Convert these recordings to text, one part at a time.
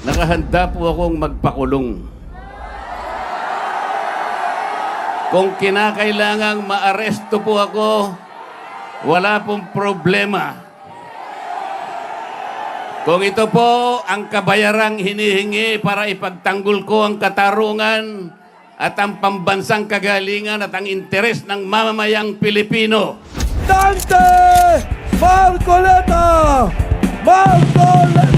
nakahanda po akong magpakulong. Kung kinakailangang maaresto po ako, wala pong problema. Kung ito po ang kabayarang hinihingi para ipagtanggol ko ang katarungan at ang pambansang kagalingan at ang interes ng mamamayang Pilipino. Dante Marcoleta! Marcoleta!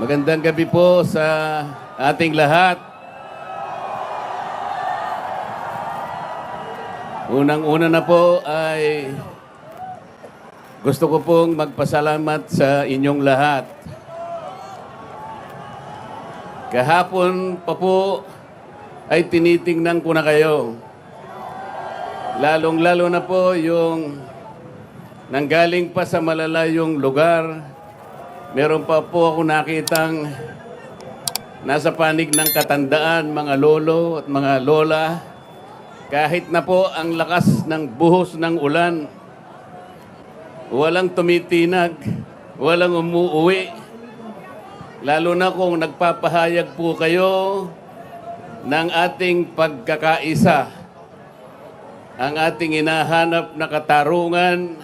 Magandang gabi po sa ating lahat. Unang-una na po ay gusto ko pong magpasalamat sa inyong lahat. Kahapon pa po ay tinitingnan ko na kayo. Lalong-lalo na po yung nanggaling pa sa malalayong lugar. Meron pa po ako nakitang nasa panig ng katandaan, mga lolo at mga lola. Kahit na po ang lakas ng buhos ng ulan, walang tumitinag, walang umuuwi. Lalo na kung nagpapahayag po kayo ng ating pagkakaisa. Ang ating hinahanap na katarungan,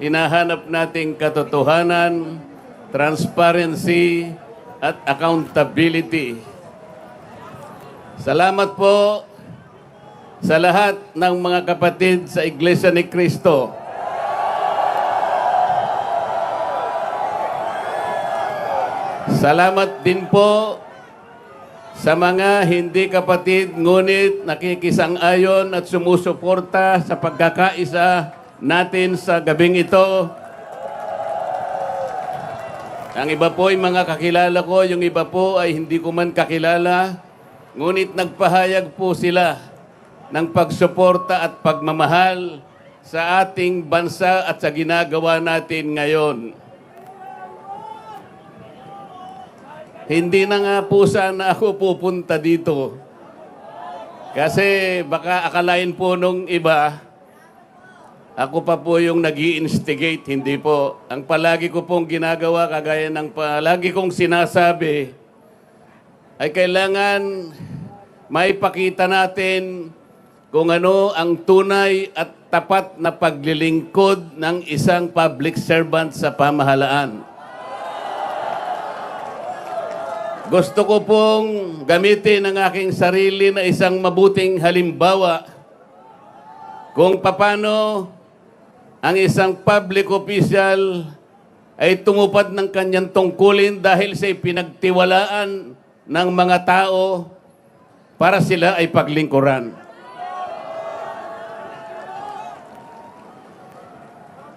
hinahanap nating katotohanan, transparency at accountability. Salamat po sa lahat ng mga kapatid sa Iglesia ni Cristo. Salamat din po sa mga hindi kapatid ngunit nakikisang-ayon at sumusuporta sa pagkakaisa natin sa gabing ito. Ang iba po ay mga kakilala ko, yung iba po ay hindi ko man kakilala, ngunit nagpahayag po sila ng pagsuporta at pagmamahal sa ating bansa at sa ginagawa natin ngayon. Hindi na nga po sana ako pupunta dito. Kasi baka akalain po nung iba, ako pa po yung nag-i-instigate, hindi po. Ang palagi ko pong ginagawa, kagaya ng palagi kong sinasabi, ay kailangan maipakita natin kung ano ang tunay at tapat na paglilingkod ng isang public servant sa pamahalaan. Gusto ko pong gamitin ang aking sarili na isang mabuting halimbawa kung paano ang isang public official ay tumupad ng kanyang tungkulin dahil sa pinagtiwalaan ng mga tao para sila ay paglingkuran.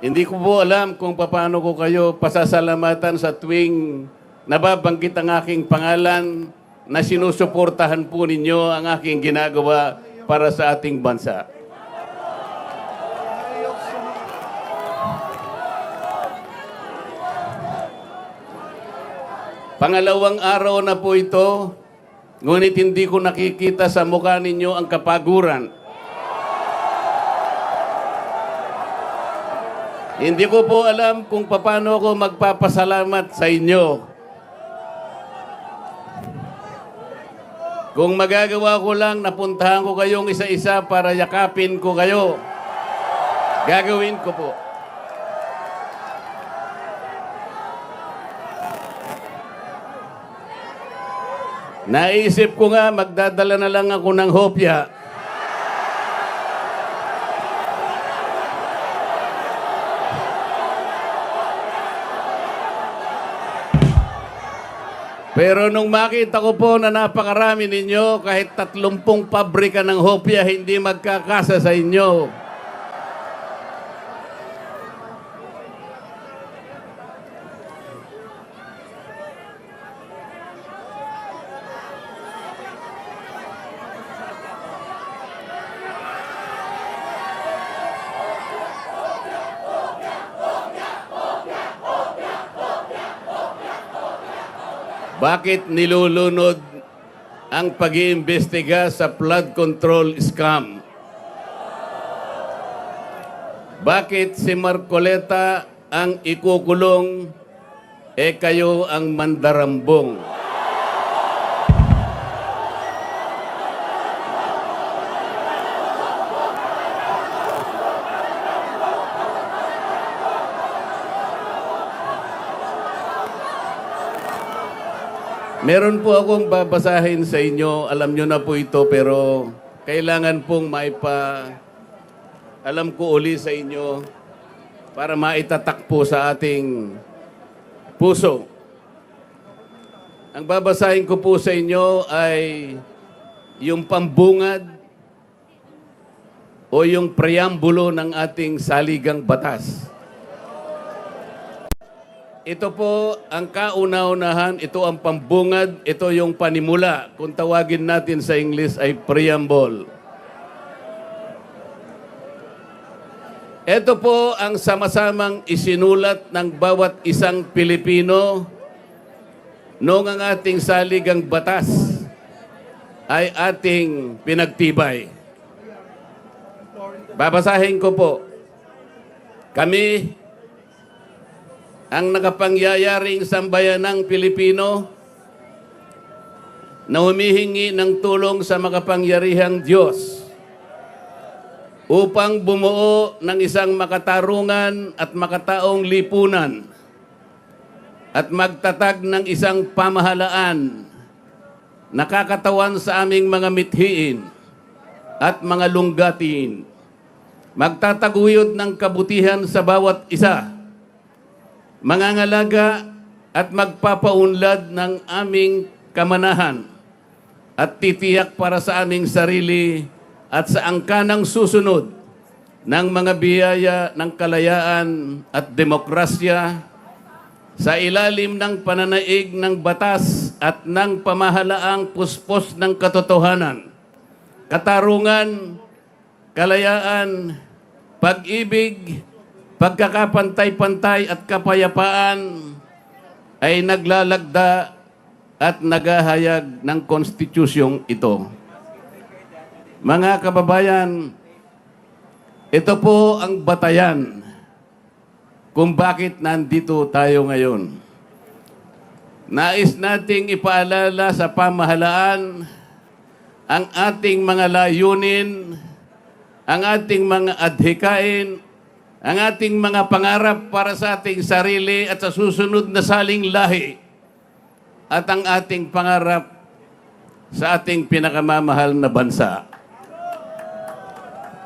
Hindi ko po alam kung paano ko kayo pasasalamatan sa tuwing nababanggit ang aking pangalan na sinusuportahan po ninyo ang aking ginagawa para sa ating bansa. Pangalawang araw na po ito, ngunit hindi ko nakikita sa mukha ninyo ang kapaguran. Hindi ko po alam kung paano ako magpapasalamat sa inyo. Kung magagawa ko lang, napuntahan ko kayong isa-isa para yakapin ko kayo. Gagawin ko po. Naisip ko nga, magdadala na lang ako ng hopya. Pero nung makita ko po na napakarami ninyo, kahit 30 pabrika ng hopya, hindi magkakasa sa inyo. Bakit nilulunod ang pag-iimbestiga sa flood control scam? Bakit si Marcoleta ang ikukulong, kayo ang mandarambong? Meron po akong babasahin sa inyo. Alam nyo na po ito, pero kailangan pong alam ko uli sa inyo para maitatak po sa ating puso. Ang babasahin ko po sa inyo ay yung pambungad o yung preambulo ng ating saligang batas. Ito po ang kauna-unahan, ito ang pambungad, ito yung panimula. Kung tawagin natin sa English ay preamble. Ito po ang sama-samang isinulat ng bawat isang Pilipino noong ang ating saligang batas ay ating pinagtibay. Babasahin ko po. Kami, ang nakapangyariang sambayanang Pilipino na humihingi ng tulong sa makapangyarihang Diyos upang bumuo ng isang makatarungan at makataong lipunan at magtatag ng isang pamahalaan nakakatawan sa aming mga mithiin at mga lunggatiin. Magtataguyod ng kabutihan sa bawat isa, mangangalaga at magpapaunlad ng aming kamanahan at titiyak para sa aming sarili at sa angkanang susunod ng mga biyaya ng kalayaan at demokrasya sa ilalim ng pananaig ng batas at ng pamahalaang puspos ng katotohanan, katarungan, kalayaan, pag-ibig, pagkakapantay-pantay at kapayapaan ay naglalagda at naghahayag ng konstitusyong ito. Mga kababayan, ito po ang batayan kung bakit nandito tayo ngayon. Nais nating ipaalala sa pamahalaan ang ating mga layunin, ang ating mga adhikain, ang ating mga pangarap para sa ating sarili at sa susunod na saling lahi, at ang ating pangarap sa ating pinakamamahal na bansa.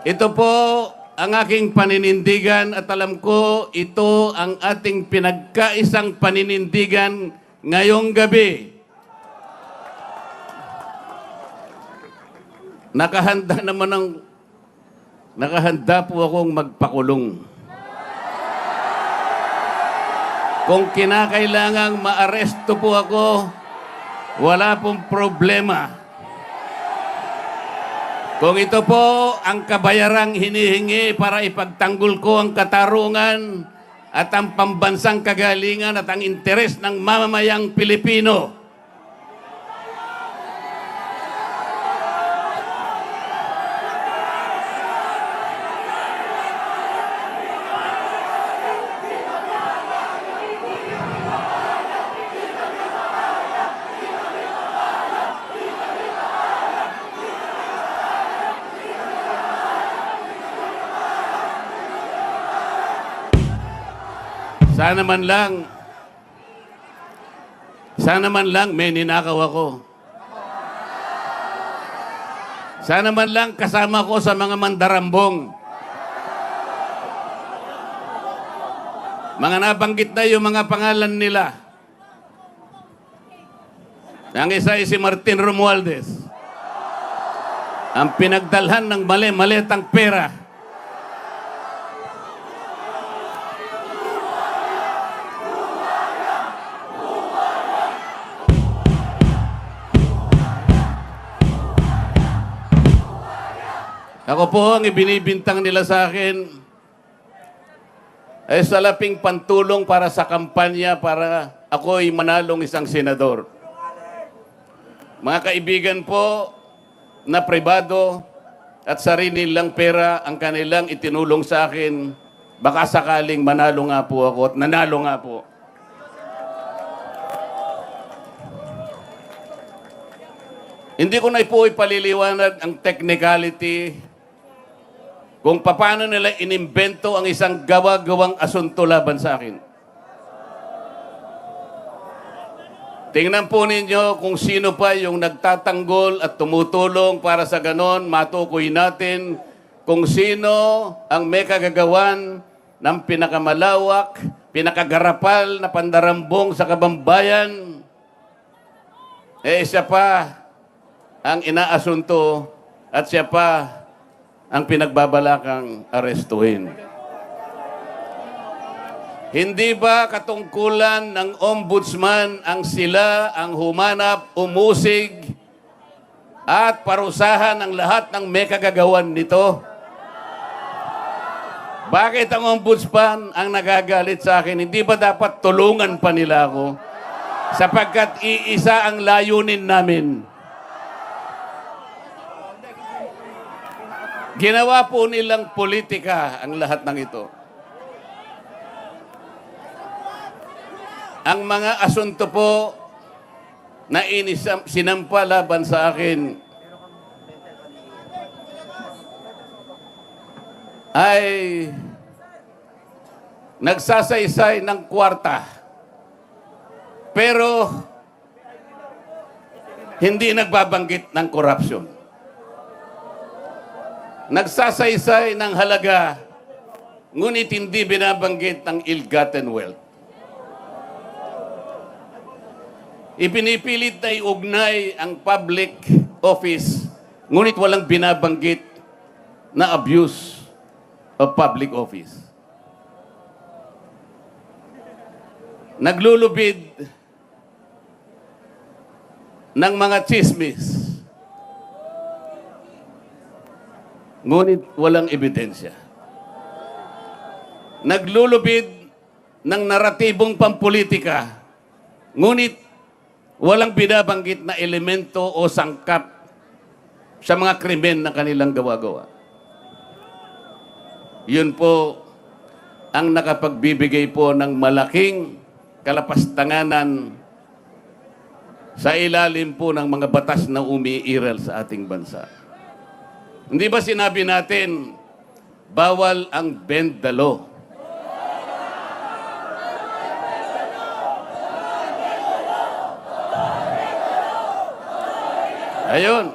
Ito po ang aking paninindigan at alam ko ito ang ating pinagkaisang paninindigan ngayong gabi. Nakahanda po akong magpakulong. Kung kinakailangang maaresto po ako, wala pong problema. Kung ito po ang kabayarang hinihingi para ipagtanggol ko ang katarungan at ang pambansang kagalingan at ang interes ng mamamayang Pilipino, sana man lang may ninakaw ako. Sana man lang kasama ko sa mga mandarambong. Mga nabanggit na yung mga pangalan nila. Ang isa ay si Martin Romualdez. Ang pinagdalhan ng mali-malitang pera. Ako po ang ibinibintang nila sa akin ay salaping pantulong para sa kampanya para ako ay manalong isang senador. mga kaibigan po na pribado at sarili nilang pera ang kanilang itinulong sa akin, baka sakaling manalo nga po ako at nanalo nga po. Hindi ko na po ipaliliwanag ang technicality kung paano nila inimbento ang isang gawa-gawang asunto laban sa akin. Tingnan po ninyo kung sino pa yung nagtatanggol at tumutulong para sa ganon, matukoy natin kung sino ang may kagagawan ng pinakamalawak, pinakagarapal na pandarambong sa kabambayan. Siya pa ang inaasunto at siya pa ang pinagbabalakang arestuhin. Hindi ba katungkulan ng ombudsman ang sila ang humanap, umusig at parusahan ang lahat ng may kagagawan nito? Bakit ang ombudsman ang nagagalit sa akin? Hindi ba dapat tulungan pa nila ako? Sapagkat iisa ang layunin namin. Ginawa po nilang politika ang lahat ng ito. Ang mga asunto po na sinampa laban sa akin ay nagsasaysay ng kwarta. Pero hindi nagbabanggit ng korupsyon. Nagsasaysay ng halaga, ngunit hindi binabanggit ng ill-gotten wealth. Ipinipilit na iugnay ang public office, ngunit walang binabanggit na abuse of public office. Naglulubid ng mga chismis, ngunit walang ebidensya. Naglulubid ng naratibong pampolitika, ngunit walang binabanggit na elemento o sangkap sa mga krimen na kanilang gawa-gawa. Yun po ang nakapagbibigay po ng malaking kalapastanganan sa ilalim po ng mga batas na umiiral sa ating bansa. Hindi ba sinabi natin, bawal ang bend the law? Ayun.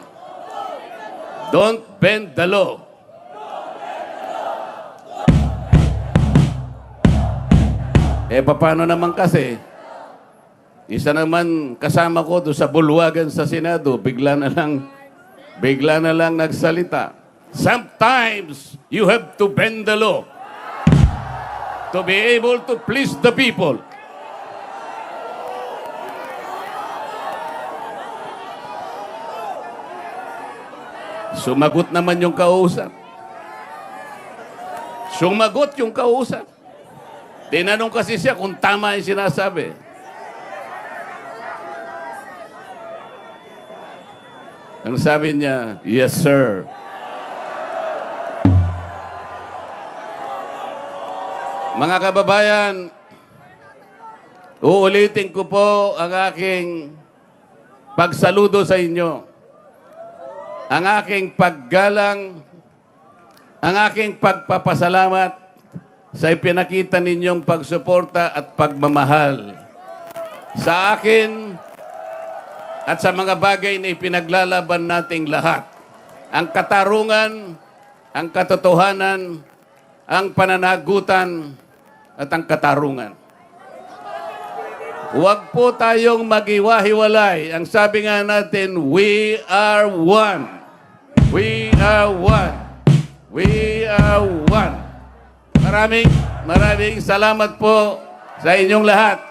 Don't bend the law. Paano naman kasi? Isa naman kasama ko doon sa bulwagan sa Senado, bigla na lang nagsalita. Sometimes you have to bend the law to be able to please the people. Sumagot naman yung kausap. Sumagot yung kausap. Tinanong kasi siya kung tama yung sinasabi. Ang sabi niya, yes, sir. Mga kababayan, uulitin ko po ang aking pagsaludo sa inyo. Ang aking paggalang, ang aking pagpapasalamat sa ipinakita ninyong pagsuporta at pagmamahal sa akin at sa mga bagay na ipinaglalaban nating lahat. Ang katarungan, ang katotohanan, ang pananagutan, at ang katarungan. Huwag po tayong mag-iwahiwalay. Ang sabi nga natin, we are one. We are one. We are one. Maraming salamat po sa inyong lahat.